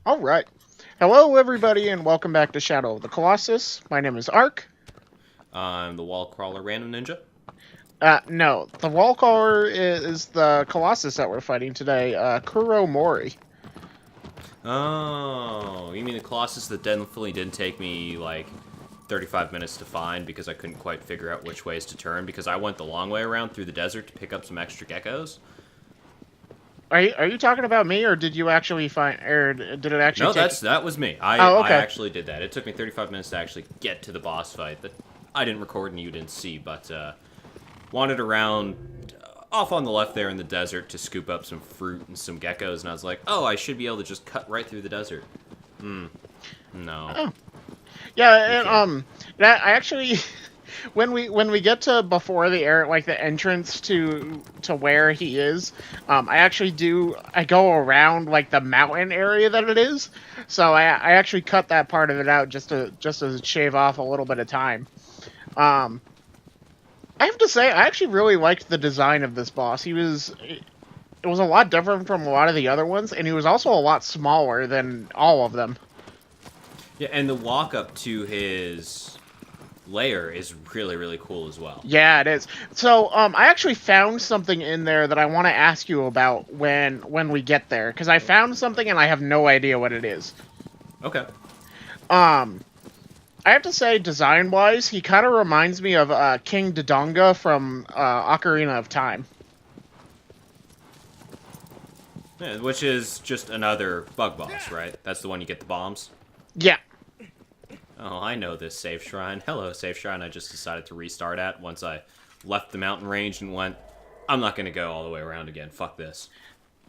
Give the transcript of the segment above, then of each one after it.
All right. Hello, everybody, and welcome back to Shadow of the Colossus. My name is Ark. I'm the wall crawler random ninja. No, the wall caller is the Colossus that we're fighting today, Kuromori. Oh, you mean the Colossus that definitely didn't take me like 35 minutes to find because I couldn't quite figure out which ways to turn because I went the long way around through the desert to pick up some extra geckos? Are you talking about me, or did you actually find, or did it actually No, take... that was me. I, Oh, I okay. actually did that. It took me 35 minutes to actually get to the boss fight that I didn't record and you didn't see, but wandered around off on the left there in the desert to scoop up some fruit and some geckos, and I was like, oh, I should be able to just cut right through the desert. No. Oh. Yeah, You and, can't. that I actually... When we get to before the air, like the entrance to where he is, I go around like the mountain area that it is, so I actually cut that part of it out just to shave off a little bit of time. Um, I have to say I actually really liked the design of this boss. It was a lot different from a lot of the other ones, and he was also a lot smaller than all of them. Yeah, and the walk up to his lair is really, really cool as well. Yeah, it is. So, I actually found something in there that I want to ask you about when we get there, because I found something and I have no idea what it is. Okay. Um, I have to say, design-wise, he kind of reminds me of King Dodonga from Ocarina of Time. Yeah, which is just another bug boss, right? That's the one you get the bombs? Yeah, Oh, I know this safe shrine. Hello, safe shrine I just decided to restart at once I left the mountain range and went, I'm not going to go all the way around again. Fuck this.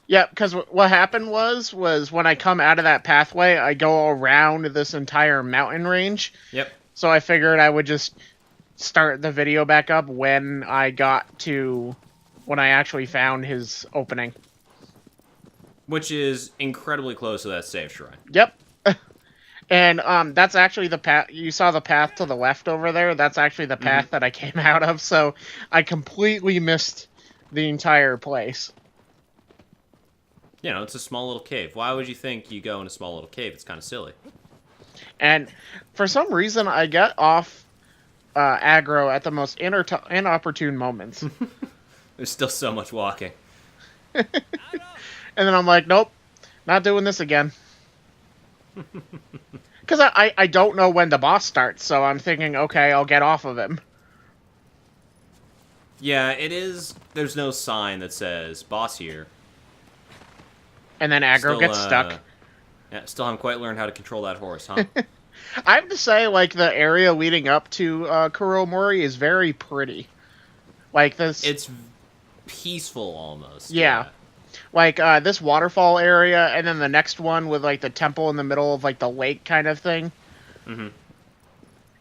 yeah. Because what happened was when I come out of that pathway, I go around this entire mountain range. Yep. So I figured I would just start the video back up when I actually found his opening. Which is incredibly close to that safe shrine. Yep. And that's actually the path. You saw the path to the left over there. That's actually the path that I came out of. So I completely missed the entire place. You know, it's a small little cave. Why would you think you go in a small little cave? It's kind of silly. And for some reason, I get off aggro at the most inopportune moments. There's still so much walking. And then I'm like, nope, not doing this again. Because I don't know when the boss starts, so I'm thinking, okay, I'll get off of him. Yeah, it is. There's no sign that says boss here. And then aggro Still, gets stuck. Yeah, still haven't quite learned how to control that horse, huh? I have to say, like, the area leading up to Kuromori is very pretty. Like, this... It's peaceful almost. Yeah. Like, this waterfall area, and then the next one with, like, the temple in the middle of, like, the lake kind of thing. Mm-hmm.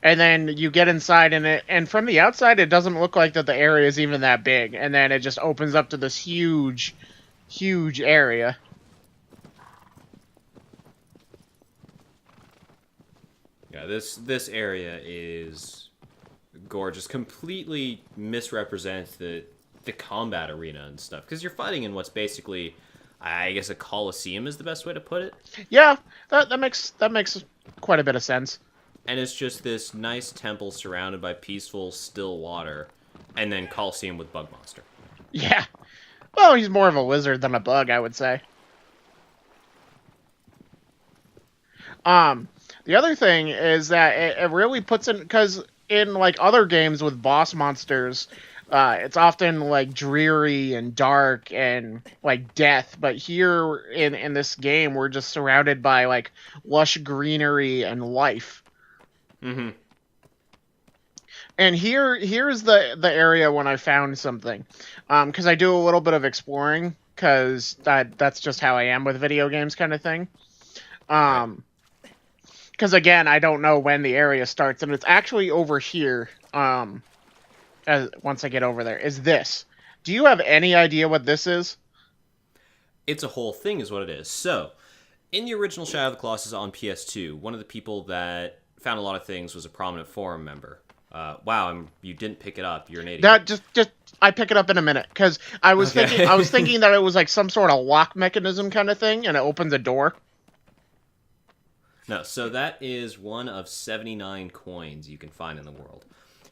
And then you get inside, and from the outside, it doesn't look like that the area is even that big. And then it just opens up to this huge, huge area. Yeah, this area is gorgeous. Completely misrepresents the combat arena and stuff because you're fighting in what's basically, I guess, a coliseum is the best way to put it. Yeah, that makes quite a bit of sense. And it's just this nice temple surrounded by peaceful, still water, and then coliseum with bug monster. Yeah. Well, he's more of a lizard than a bug, I would say. The other thing is that it really puts in, because in, like, other games with boss monsters, it's often, like, dreary and dark and, like, death, but here in this game, we're just surrounded by, like, lush greenery and life. Mm-hmm. And here's the area when I found something, because I do a little bit of exploring, because that's just how I am with video games kind of thing. Because, again, I don't know when the area starts, and it's actually over here, once I get over there, is this. Do you have any idea what this is? It's a whole thing is what it is. So, in the original Shadow of the Colossus on PS2, one of the people that found a lot of things was a prominent forum member. Wow, you didn't pick it up. You're an idiot. That just I pick it up in a minute, because I was thinking that it was like some sort of lock mechanism kind of thing, and it opens a door. No, so that is one of 79 coins you can find in the world.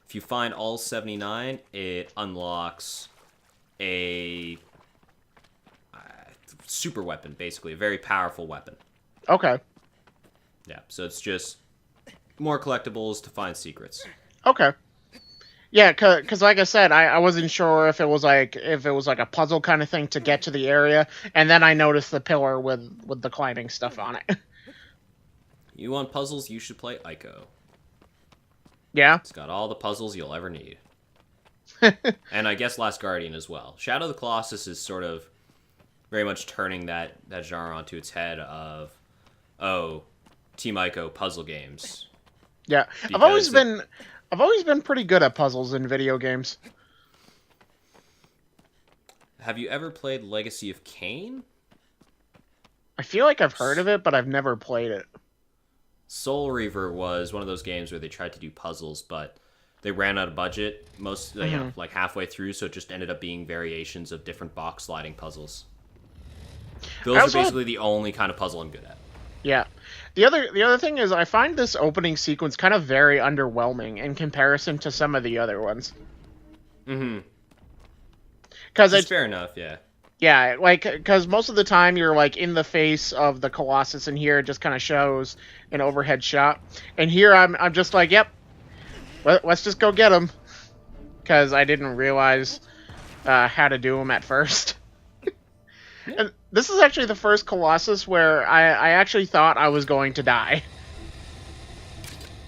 If you find all 79, it unlocks a super weapon, basically. A very powerful weapon. Okay. Yeah, so it's just more collectibles to find secrets. Okay. Yeah, cause like I said, I wasn't sure if it was like a puzzle kind of thing to get to the area, and then I noticed the pillar with the climbing stuff on it. You want puzzles, you should play Ico. Yeah. It's got all the puzzles you'll ever need. And I guess Last Guardian as well. Shadow of the Colossus is sort of very much turning that genre onto its head of, oh, Team Ico puzzle games. Yeah, I've always been pretty good at puzzles in video games. Have you ever played Legacy of Kain? I feel like I've heard of it, but I've never played it. Soul Reaver was one of those games where they tried to do puzzles, but they ran out of budget like halfway through, so it just ended up being variations of different box sliding puzzles. Those are basically the only kind of puzzle I'm good at. Yeah. The other thing is I find this opening sequence kind of very underwhelming in comparison to some of the other ones. Mm-hmm. Because it's fair enough, yeah. Yeah, like, because most of the time you're, like, in the face of the Colossus, and here it just kind of shows an overhead shot. And here I'm just like, yep, let's just go get him. Because I didn't realize how to do them at first. And this is actually the first Colossus where I actually thought I was going to die.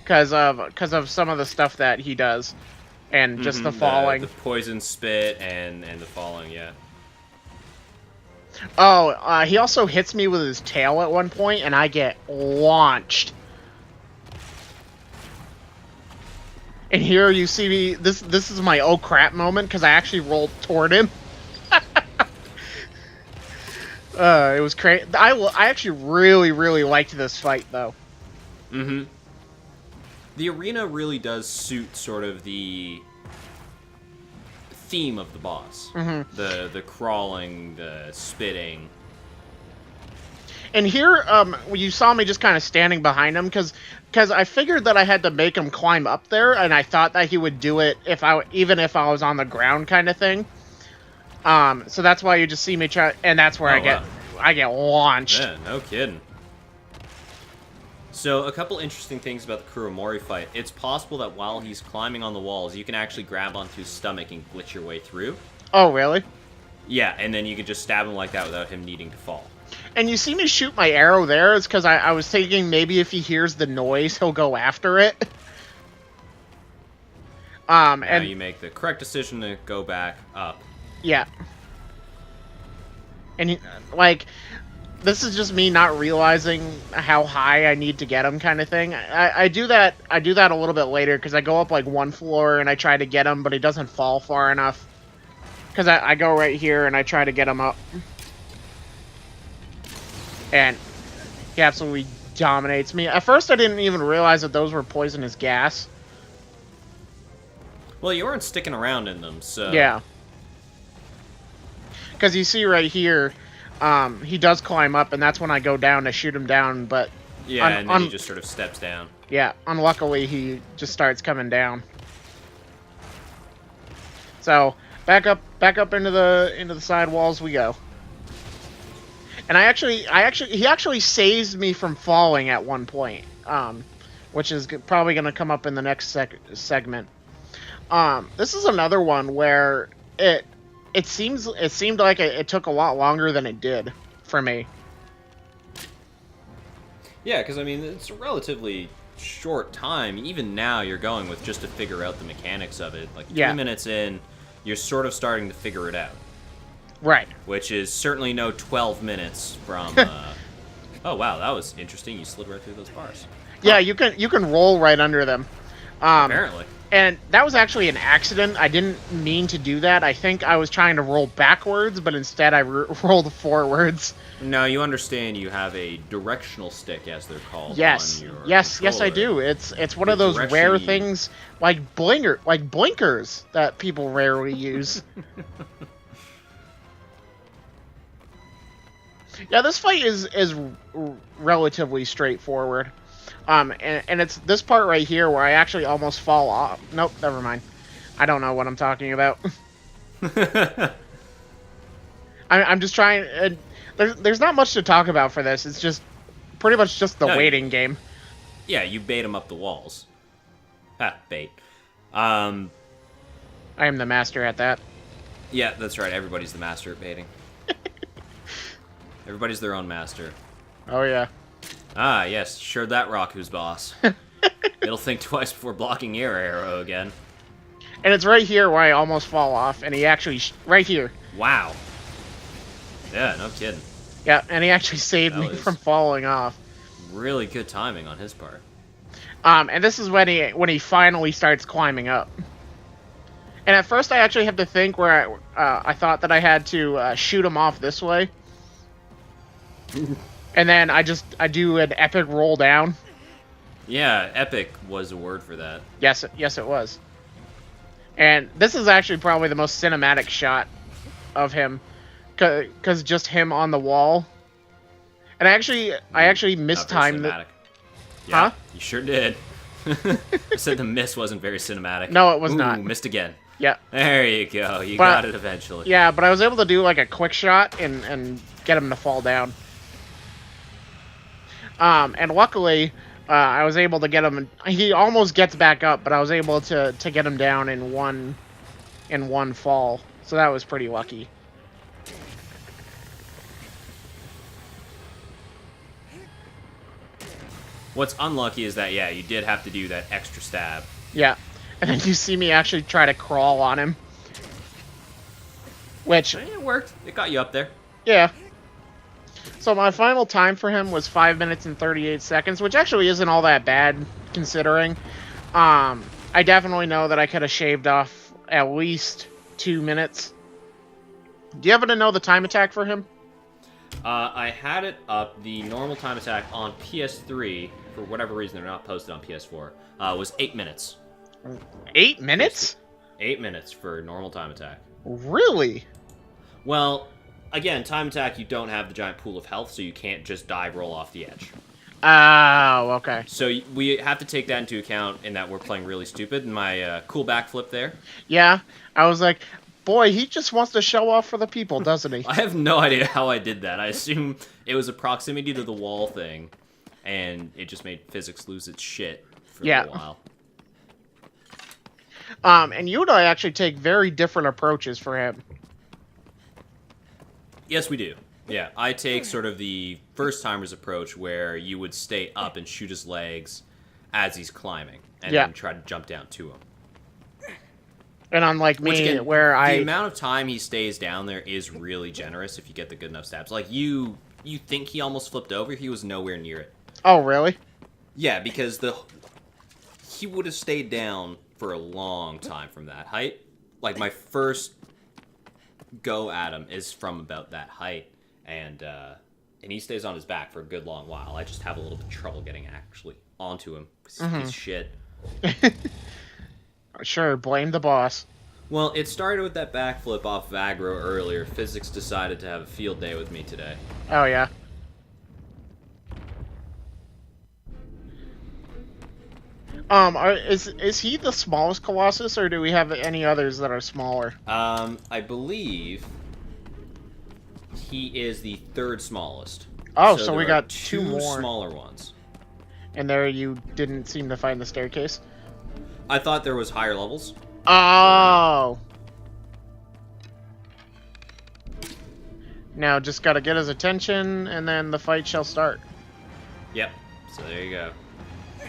Because of some of the stuff that he does. And just the falling. The poison spit and the falling, yeah. Oh, he also hits me with his tail at one point, and I get launched. And here you see me. This is my oh crap moment because I actually rolled toward him. It was crazy. I actually really liked this fight though. Mm-hmm. The arena really does suit sort of the theme of the boss. Mm-hmm. The crawling, the spitting. And here, you saw me just kind of standing behind him because I figured that I had to make him climb up there, and I thought that he would do it even if I was on the ground, kind of thing. So that's why you just see me try, and that's where I get launched. Yeah, no kidding. So, a couple interesting things about the Kuromori fight. It's possible that while he's climbing on the walls, you can actually grab onto his stomach and glitch your way through. Oh, really? Yeah, and then you can just stab him like that without him needing to fall. And you see me shoot my arrow there, is because I was thinking maybe if he hears the noise, he'll go after it. And you make the correct decision to go back up. Yeah. And, like, this is just me not realizing how high I need to get him, kind of thing. I do that a little bit later, because I go up, like, one floor, and I try to get him, but he doesn't fall far enough. Because I go right here, and I try to get him up. And he absolutely dominates me. At first, I didn't even realize that those were poisonous gas. Well, you weren't sticking around in them, so... Yeah. Because you see right here, he does climb up, and that's when I go down to shoot him down, but... Yeah, and then he just sort of steps down. Yeah, unluckily, he just starts coming down. So, back up into the side walls we go. And he actually saves me from falling at one point, which is probably going to come up in the next segment. This is another one where it seemed like it took a lot longer than it did for me. Yeah, because I mean it's a relatively short time. Even now, you're going with just to figure out the mechanics of it. Like 3 minutes in, you're sort of starting to figure it out. Right. Which is certainly no 12 minutes from... Oh, wow, that was interesting. You slid right through those bars. Yeah, you can roll right under them. Apparently. And that was actually an accident. I didn't mean to do that. I think I was trying to roll backwards, but instead I rolled forwards. No, you understand you have a directional stick, as they're called. Yes. On your Yes, I do. It's one of those rare things like blinkers that people rarely use. Yeah, this fight is relatively straightforward. And it's this part right here where I actually almost fall off. Nope, never mind. I don't know what I'm talking about. I'm just trying. There's not much to talk about for this. It's just pretty much just the waiting game. Yeah, you bait him up the walls. Ha, bait. I am the master at that. Yeah, that's right. Everybody's the master at baiting. Everybody's their own master. Oh, yeah. Ah, yes. Sure that rock who's boss. It'll think twice before blocking your arrow again. And it's right here where I almost fall off, and he actually... right here. Wow. Yeah, no kidding. Yeah, and he actually saved me from falling off. Really good timing on his part. And this is when he finally starts climbing up. And at first I actually have to think where I thought that I had to shoot him off this way. And then I do an epic roll down. Yeah, epic was a word for that. Yes, it was. And this is actually probably the most cinematic shot of him, because just him on the wall. And I actually mistimed it. Yeah, huh? You sure did. I said the miss wasn't very cinematic. No, it was not. Missed again. Yeah. There you go. You got it eventually. Yeah, but I was able to do like a quick shot and get him to fall down. And luckily, I was able to get him. He almost gets back up, but I was able to get him down in one fall. So that was pretty lucky. What's unlucky is that, yeah, you did have to do that extra stab. Yeah. And then you see me actually try to crawl on him. Which... it worked. It got you up there. Yeah. So my final time for him was 5 minutes and 38 seconds, which actually isn't all that bad, considering. I definitely know that I could have shaved off at least 2 minutes. Do you happen to know the time attack for him? I had it up. The normal time attack on PS3, for whatever reason they're not posted on PS4, was 8 minutes. 8 minutes? 8 minutes for normal time attack. Really? Well, again, time attack, you don't have the giant pool of health, so you can't just dive roll off the edge. Oh, okay. So we have to take that into account in that we're playing really stupid. And my cool backflip there. Yeah, I was like, boy, he just wants to show off for the people, doesn't he? I have no idea how I did that. I assume it was a proximity to the wall thing, and it just made physics lose its shit for a while. And you and I actually take very different approaches for him. Yes, we do. Yeah, I take sort of the first-timer's approach where you would stay up and shoot his legs as he's climbing, and then try to jump down to him. And unlike me, again, where the amount of time he stays down there is really generous if you get the good enough stabs. Like, you think he almost flipped over, he was nowhere near it. Oh, really? Yeah, because he would have stayed down for a long time from that height. Like, my first go at him is from about that height, and he stays on his back for a good long while. I just have a little bit of trouble getting actually onto him, because he's shit. Sure, blame the boss. Well, it started with that backflip off of aggro earlier. Physics decided to have a field day with me today. Oh, yeah. Is he the smallest Colossus, or do we have any others that are smaller? I believe he is the third smallest. Oh, so we got two more smaller ones. And there you didn't seem to find the staircase? I thought there was higher levels. Oh! Now just gotta get his attention, and then the fight shall start. Yep. So there you go.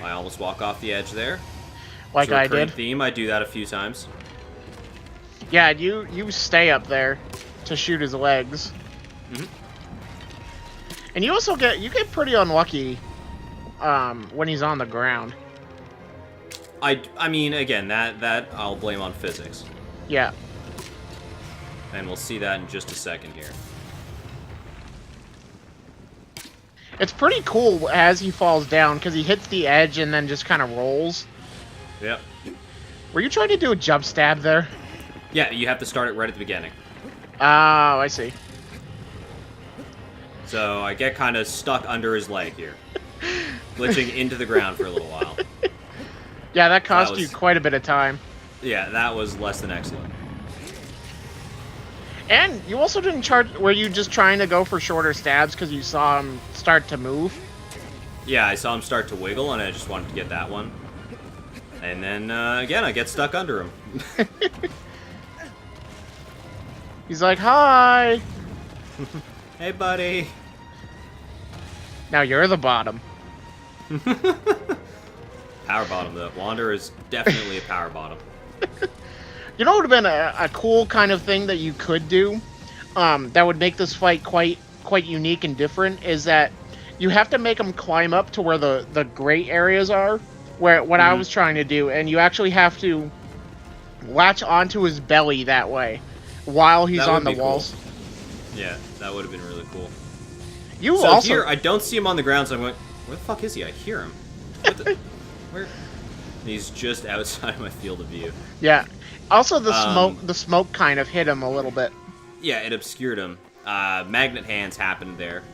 I almost walk off the edge there. Like I did. Theme. I do that a few times. Yeah, you stay up there to shoot his legs. And you also get pretty unlucky when he's on the ground. I mean, again, that I'll blame on physics. Yeah. And we'll see that in just a second here. It's pretty cool as he falls down, because he hits the edge and then just kind of rolls. Yep. Were you trying to do a jump stab there? Yeah, you have to start it right at the beginning. Oh, I see. So I get kind of stuck under his leg here. Glitching into the ground for a little while. Yeah, that cost you quite a bit of time. Yeah, that was less than excellent. And you also didn't charge... Were you just trying to go for shorter stabs because you saw him start to move? Yeah, I saw him start to wiggle, and I just wanted to get that one. And then, again, I get stuck under him. He's like, hi! Hey, buddy. Now you're the bottom. Power bottom, though. Wander is definitely a power bottom. You know what would have been a cool kind of thing that you could do that would make this fight quite unique and different is that you have to make him climb up to where the gray areas are, where what I was trying to do, and you actually have to latch onto his belly that way while he's on the walls. Cool. Yeah, that would have been really cool. So also here, I don't see him on the ground, so I'm going, where the fuck is he? I hear him. Where? He's just outside my field of view. Yeah. Also, the smoke kind of hit him a little bit. Yeah, it obscured him. Magnet hands happened there.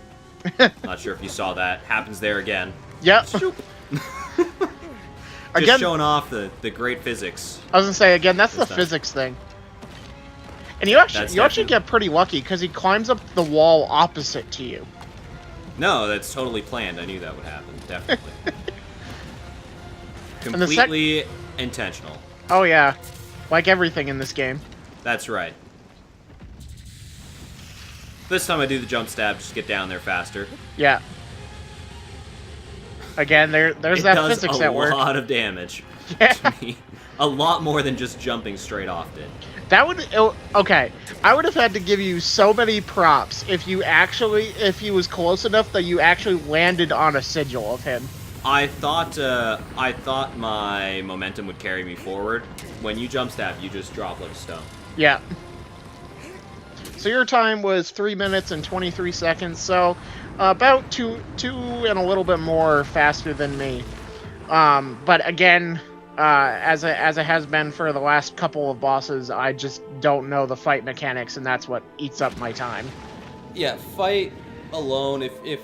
Not sure if you saw that. Happens there again. Yep. Just showing off the great physics. I was gonna say again, that's the physics thing. And you actually get pretty lucky because he climbs up the wall opposite to you. No, that's totally planned. I knew that would happen. Definitely. Completely intentional. Oh yeah, like everything in this game. That's right. This time I do the jump stab, just get down there faster. Yeah. Again, there's that physics at work. It does a lot of damage to me. A lot more than just jumping straight off did. That would... Okay, I would have had to give you so many props if he was close enough that you actually landed on a sigil of him. I thought my momentum would carry me forward. When you jump stab, you just drop like a stone. Yeah. So your time was 3 minutes and 23 seconds, so about two and a little bit more faster than me. But again, as it has been for the last couple of bosses, I just don't know the fight mechanics, and that's what eats up my time. Yeah, fight alone, if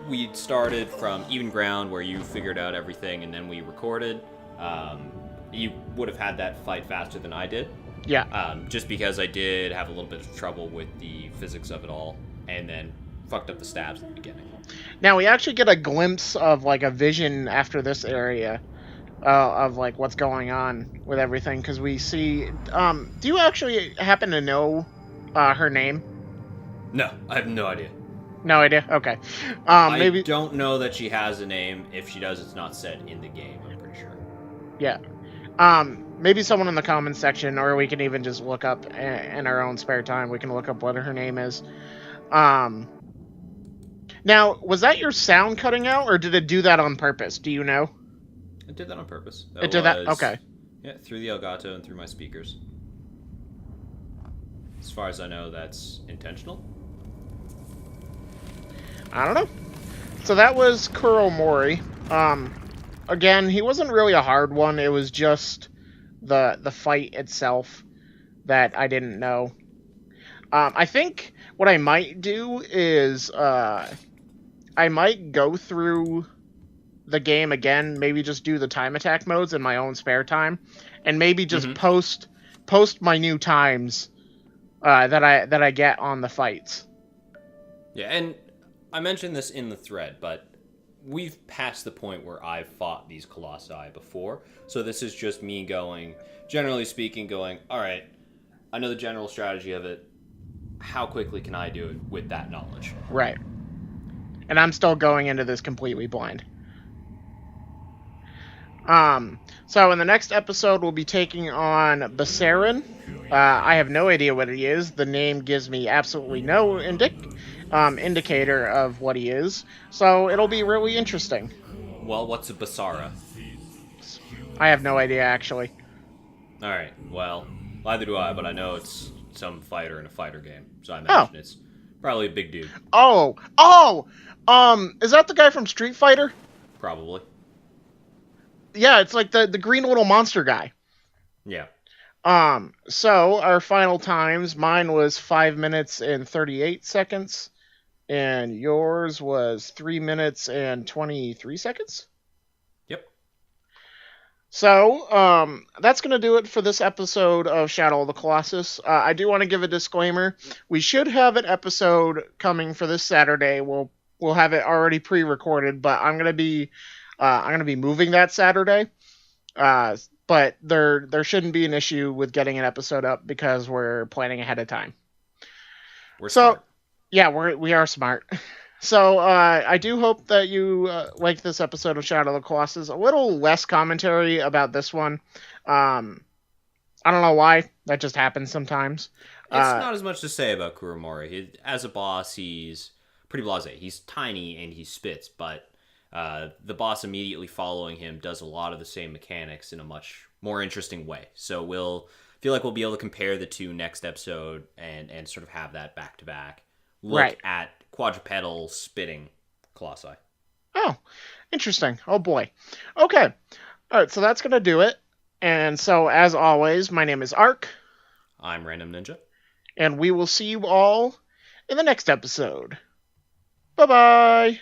we started from even ground where you figured out everything and then we recorded, you would have had that fight faster than I did. Yeah. Just because I did have a little bit of trouble with the physics of it all, and then fucked up the stabs at the beginning. Now we actually get a glimpse of like a vision after this area of like what's going on with everything, because we see. Do you actually happen to know her name? No, I have no idea. No idea. Okay. I don't know that she has a name. If she does, it's not said in the game. I'm pretty sure. Yeah. Maybe someone in the comments section, or we can even just look up in our own spare time. We can look up what her name is. Now, was that your sound cutting out, or did it do that on purpose? Do you know? It did that on purpose. It did that? Okay. Yeah, through the Elgato and through my speakers. As far as I know, that's intentional. I don't know. So that was Kuromori. Again, he wasn't really a hard one. It was just the fight itself that I didn't know. I think what I might do is I might go through the game again, maybe just do the time attack modes in my own spare time, and maybe just post my new times that I get on the fights. Yeah, and I mentioned this in the thread, but we've passed the point where I've fought these Colossi before, so this is just me going, generally speaking, all right, I know the general strategy of it, how quickly can I do it with that knowledge? Right. And I'm still going into this completely blind. So in the next episode, we'll be taking on Basarin. I have no idea what he is. The name gives me absolutely no indicator of what he is. So it'll be really interesting. Well, what's a Basara? I have no idea, actually. Alright, well, neither do I, but I know it's some fighter in a fighter game. So I imagine it's probably a big dude. Is that the guy from Street Fighter? Probably. Yeah, it's like the green little monster guy. Yeah. So our final times, mine was 5 minutes and 38 seconds. And yours was 3 minutes and 23 seconds? Yep. So, that's going to do it for this episode of Shadow of the Colossus. I do want to give a disclaimer. We should have an episode coming for this Saturday. We'll have it already pre-recorded, but I'm going to be moving that Saturday. But there shouldn't be an issue with getting an episode up because we're planning ahead of time. We're smart. Yeah, we are smart. So I do hope that you like this episode of Shadow of the Colossus. A little less commentary about this one. I don't know why. That just happens sometimes. It's not as much to say about Kuromori. As a boss, he's pretty blasé. He's tiny and he spits, but the boss immediately following him does a lot of the same mechanics in a much more interesting way. So we'll feel like we'll be able to compare the two next episode and sort of have that back-to-back look at quadrupedal spitting Colossi. Oh, interesting. Oh boy. Okay. All right, so that's going to do it. And so, as always, my name is Ark. I'm Random Ninja. And we will see you all in the next episode. Bye-bye.